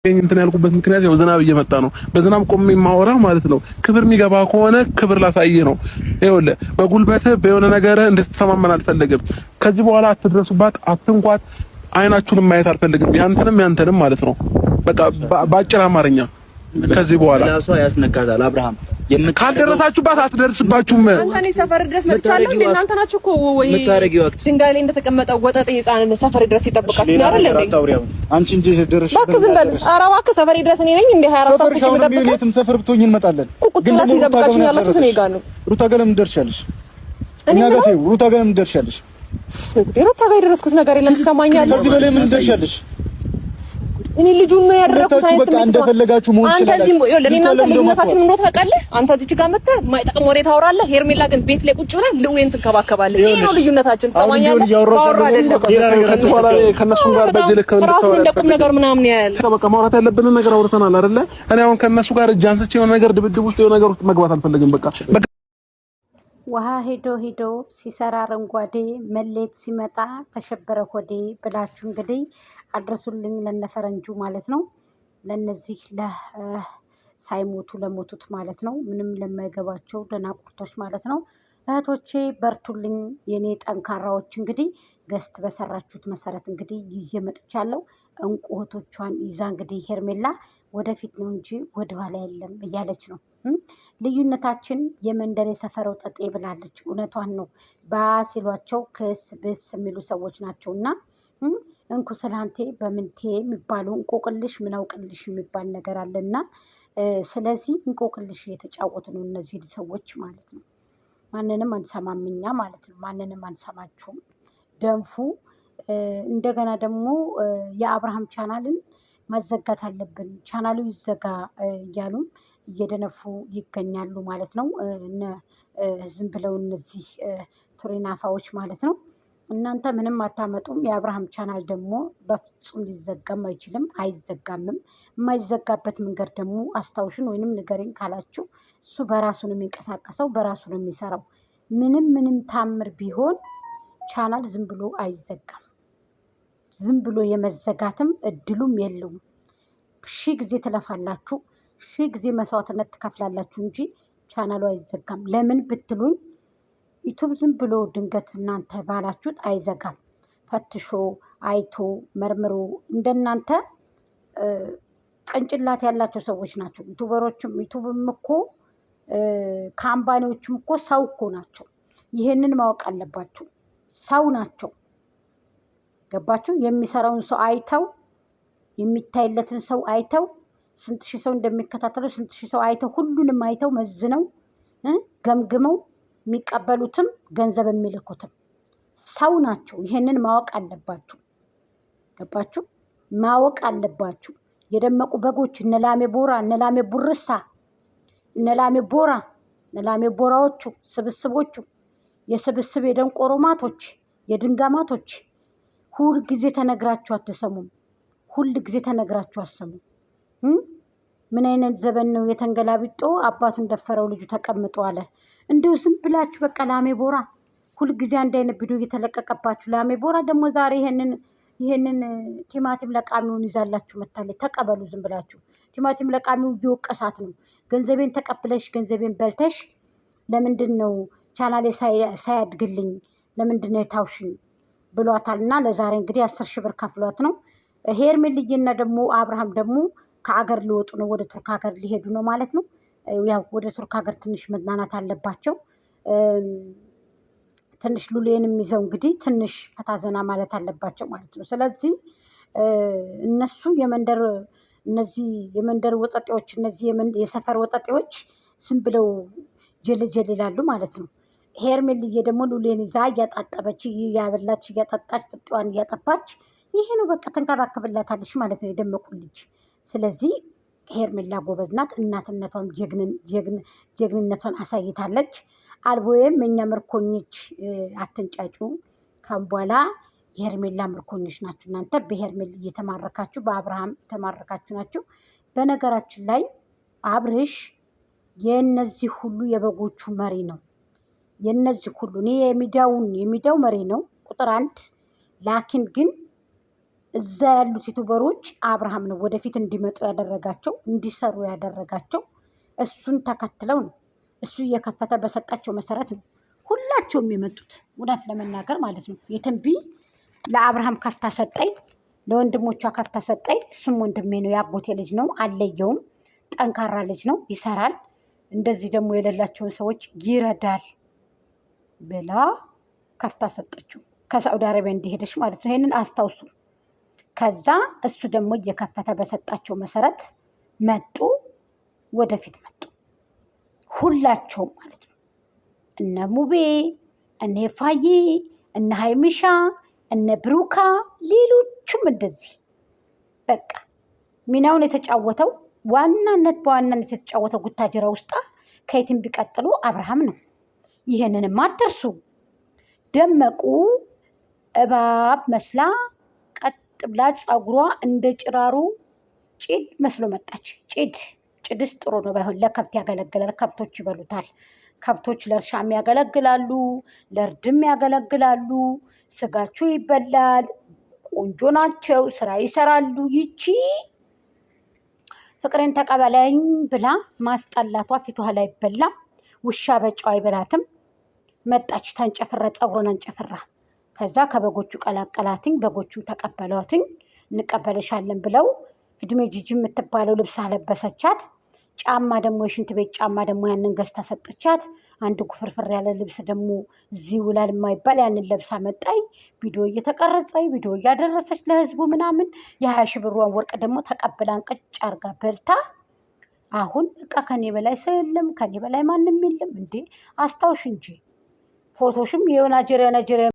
እንትን ያልኩበት ምክንያት ያው ዝናብ እየመጣ ነው። በዝናብ ቆሜ ማወራ ማለት ነው። ክብር የሚገባ ከሆነ ክብር ላሳይ ነው። ይኸውልህ በጉልበት በየሆነ ነገር እንድትተማመን አልፈልግም። ከዚህ በኋላ አትድረሱባት፣ አትንኳት፣ አይናችሁንም ማየት አልፈልግም። ያንተንም ማለት ነው። በቃ በአጭር አማርኛ ከዚህ በኋላ ራሷ ያስነካታል። አብርሃም ካልደረሳችሁባት አትደርስባችሁም። አንተኔ ሰፈር ድረስ መጥቻለሁ። እናንተ ናችሁ እኮ ወይ ድንጋይ ላይ እንደተቀመጠው ወጠጤ ህፃን ሰፈር ድረስ ይጠብቃችሁ ነው አይደል እንዴ? አንቺ እንጂ ድረሽ እባክህ ዝም በል። ኧረ እባክህ ሰፈር ድረስ እኔ ነኝ እንዴ 24 ሰዓት ቁጭ ብጠብቅ? የትም ሰፈር ብትሆኝ እንመጣለን። ግን ደግሞ ይጠብቃችሁ ያላችሁት እኔ ጋር ነው። ሩታ ጋር ለምን ደርሻለሽ? እኛ ጋር ተይው። ሩታ ጋር ለምን ደርሻለሽ? ሩታ ጋር የደረስኩት ነገር የለም። ትሰማኛለህ? ከዚህ በላይ ምን ደርሻለሽ? እኔ ልጁን ምን ያደረኩት አይነት ስሜት እንደፈለጋችሁ መሆን ይችላል። አንተ እዚህ ይኸውልህ እናንተ ልዩነታችን ምን እንደሆነ ታውቃለህ? አንተ እዚህ ጋር መጥተህ የማይጠቅም ወሬ ታወራለህ። ሄርሜላ ግን ቤት ላይ ቁጭ ብለህ ልዑልን ትንከባከባለህ። ይሄ ነው ልዩነታችን። ትሰማኛለህ? ከነሱ ጋር በዚህ ልክ እንደቁም ነገር ምናምን ያያል። በቃ ማውራት ያለብንን ነገር አውርተናል አይደለ? እኔ አሁን ከነሱ ጋር እጅ አንስቼ የሆነ ነገር ድብድብ ውስጥ የሆነ ነገር ውስጥ መግባት አልፈልግም። በቃ ውሃ ሄዶ ሲሰራ አረንጓዴ መሌት ሲመጣ ተሸበረ ሆዴ ብላችሁ እንግዲህ አድርሱልኝ ለነፈረንጁ ማለት ነው። ለነዚህ ሳይሞቱ ለሞቱት ማለት ነው። ምንም ለማይገባቸው ደናቁርቶች ማለት ነው። እህቶቼ በርቱልኝ የኔ ጠንካራዎች። እንግዲህ ገስት በሰራችሁት መሰረት እንግዲህ ይዤ መጥቻለሁ። እንቁ እህቶቿን ይዛ እንግዲህ ሄርሜላ ወደፊት ነው እንጂ ወደኋላ የለም እያለች ነው። ልዩነታችን የመንደር የሰፈረው ጠጤ ብላለች። እውነቷን ነው። ባሲሏቸው ክስ ብስ የሚሉ ሰዎች ናቸው። እና እንኩ ስላንቴ በምንቴ የሚባሉ እንቆቅልሽ ምናውቅልሽ የሚባል ነገር አለና ስለዚህ እንቆቅልሽ የተጫወቱ ነው እነዚህ ሰዎች ማለት ነው። ማንንም አንሰማም እኛ ማለት ነው። ማንንም አንሰማችሁም። ደንፉ እንደገና ደግሞ የአብርሃም ቻናልን ማዘጋት አለብን፣ ቻናሉ ይዘጋ እያሉም እየደነፉ ይገኛሉ ማለት ነው። ዝም ብለው እነዚህ ቱሪናፋዎች ማለት ነው። እናንተ ምንም አታመጡም። የአብርሃም ቻናል ደግሞ በፍጹም ሊዘጋም አይችልም፣ አይዘጋምም። የማይዘጋበት መንገድ ደግሞ አስታውሽን ወይንም ንገሪኝ ካላችሁ እሱ በራሱ ነው የሚንቀሳቀሰው፣ በራሱ ነው የሚሰራው። ምንም ታምር ቢሆን ቻናል ዝም ብሎ አይዘጋም። ዝም ብሎ የመዘጋትም እድሉም የለውም። ሺህ ጊዜ ትለፋላችሁ፣ ሺህ ጊዜ መስዋዕትነት ትከፍላላችሁ እንጂ ቻናሉ አይዘጋም። ለምን ብትሉኝ ዩቱብ ዝም ብሎ ድንገት እናንተ ባላችሁት አይዘጋም። ፈትሾ አይቶ መርምሮ እንደናንተ ቅንጭላት ያላቸው ሰዎች ናቸው ዩቱበሮችም። ዩቱብም እኮ ካምፓኒዎችም እኮ ሰው እኮ ናቸው። ይሄንን ማወቅ አለባችሁ። ሰው ናቸው። ገባችሁ? የሚሰራውን ሰው አይተው የሚታይለትን ሰው አይተው ስንት ሺህ ሰው እንደሚከታተለው ስንት ሺህ ሰው አይተው ሁሉንም አይተው መዝነው ገምግመው የሚቀበሉትም ገንዘብ የሚልኩትም ሰው ናቸው። ይሄንን ማወቅ አለባችሁ። ገባችሁ? ማወቅ አለባችሁ። የደመቁ በጎች እነላሜ ቦራ፣ እነላሜ ቡርሳ፣ እነላሜ ቦራ፣ እነላሜ ቦራዎቹ ስብስቦቹ የስብስብ የደንቆሮ ማቶች፣ የድንጋማቶች ሁል ጊዜ ተነግራችሁ አትሰሙም። ሁል ጊዜ ተነግራችሁ አትሰሙም። ምን አይነት ዘበን ነው? የተንገላቢጦ አባቱን ደፈረው ልጁ ተቀምጦ አለ። እንደው ዝም ብላችሁ በቃ ላሜ ቦራ ሁል ጊዜ አንድ አይነት ቪዲዮ እየተለቀቀባችሁ። ላሜ ቦራ ደግሞ ዛሬ ይሄንን ቲማቲም ለቃሚውን ይዛላችሁ መታለች። ተቀበሉ ዝም ብላችሁ። ቲማቲም ለቃሚው እየወቀሳት ነው። ገንዘቤን ተቀብለሽ ገንዘቤን በልተሽ ለምንድን ነው ቻናሌ ሳያድግልኝ ለምንድን ነው የታውሽኝ ብሏታል። እና ለዛሬ እንግዲህ 10 ሺህ ብር ከፍሏት ነው። ሄርሜልዬና ደግሞ አብርሃም ደግሞ ከአገር ሊወጡ ነው። ወደ ቱርክ ሀገር ሊሄዱ ነው ማለት ነው። ያው ወደ ቱርክ ሀገር ትንሽ መዝናናት አለባቸው። ትንሽ ሉሌንም ይዘው እንግዲህ ትንሽ ፈታዘና ማለት አለባቸው ማለት ነው። ስለዚህ እነሱ እነዚህ የመንደር ወጠጤዎች፣ እነዚህ የሰፈር ወጠጤዎች ዝም ብለው ጀልጀል ይላሉ ማለት ነው። ሄርሜልዬ ደግሞ ሉሌን ይዛ እያጣጠበች እያበላች እያጣጣች ጥጥዋን እያጠባች ይሄ ነው በቃ ተንከባከብላታለች ማለት ነው የደመቁ ልጅ። ስለዚህ ሄርሜላ ጎበዝ ናት። እናትነቷን ጀግንነቷን አሳይታለች። አልቦዬም እኛ ምርኮኞች አትንጫጩ። ካሁን በኋላ የሄርሜላ ምርኮኞች ናችሁ እናንተ። በሄርሜል እየተማረካችሁ በአብርሃም የተማረካችሁ ናችሁ። በነገራችን ላይ አብርሽ የነዚህ ሁሉ የበጎቹ መሪ ነው። የነዚህ ሁሉ እኔ የሚዲያው መሪ ነው ቁጥር 1። ላኪን ግን እዛ ያሉት ዩቲዩበሮች አብርሃም ነው ወደፊት እንዲመጡ ያደረጋቸው እንዲሰሩ ያደረጋቸው። እሱን ተከትለው ነው እሱ እየከፈተ በሰጣቸው መሰረት ነው ሁላቸውም የመጡት እውነት ለመናገር ማለት ነው። የትንቢ ለአብርሃም ከፍታ ሰጠኝ፣ ለወንድሞቿ ከፍታ ሰጠኝ። እሱም ወንድሜ ነው፣ ያጎቴ ልጅ ነው፣ አለየውም። ጠንካራ ልጅ ነው፣ ይሰራል። እንደዚህ ደግሞ የሌላቸውን ሰዎች ይረዳል ብላ ከፍታ ሰጠችው። ከሳዑዲ አረቢያ እንዲሄደች ማለት ነው። ይሄንን አስታውሱ። ከዛ እሱ ደግሞ እየከፈተ በሰጣቸው መሰረት መጡ፣ ወደፊት መጡ ሁላቸውም ማለት ነው። እነ ሙቤ፣ እነ ፋዬ፣ እነ ሀይሚሻ፣ እነ ብሩካ፣ ሌሎቹም እንደዚህ በቃ ሚናውን የተጫወተው በዋናነት የተጫወተው ጉታጀራ ውስጥ ከየትም ቢቀጥሉ አብርሃም ነው። ይህንንም አትርሱ። ደመቁ እባብ መስላ ቀጥ ብላ ፀጉሯ እንደ ጭራሩ ጭድ መስሎ መጣች። ጭድስ ጥሩ ነው ባይሆን ለከብት ያገለግላል። ከብቶች ይበሉታል። ከብቶች ለእርሻም ያገለግላሉ፣ ለእርድም ያገለግላሉ። ስጋችሁ ይበላል። ቆንጆ ናቸው፣ ስራ ይሰራሉ። ይቺ ፍቅሬን ተቀበለኝ ብላ ማስጠላቷ ፊቷ ላይ አይበላም። ውሻ በጨው አይበላትም። መጣች ተንጨፍራ፣ ፀጉሯን አንጨፍራ። ከዛ ከበጎቹ ቀላቀላትኝ። በጎቹም ተቀበሏትኝ። እንቀበልሻለን ብለው እድሜ ጂጂ የምትባለው ልብስ አለበሰቻት። ጫማ ደግሞ የሽንት ቤት ጫማ ደግሞ ያንን ገዝታ ሰጠቻት። አንድ ኩፍርፍር ያለ ልብስ ደግሞ እዚህ ውላል የማይባል ያንን ለብሳ መጣይ። ቪዲዮ እየተቀረጸኝ ቪዲዮ እያደረሰች ለህዝቡ ምናምን የ20 ሺህ ብሯን ወርቅ ደግሞ ተቀብላ እንቅጭ አርጋ በልታ አሁን በቃ ከኔ በላይ ሰው የለም፣ ከኔ በላይ ማንም የለም። እንዴ አስታውሽ እንጂ ፎቶሽም የናይጄሪያ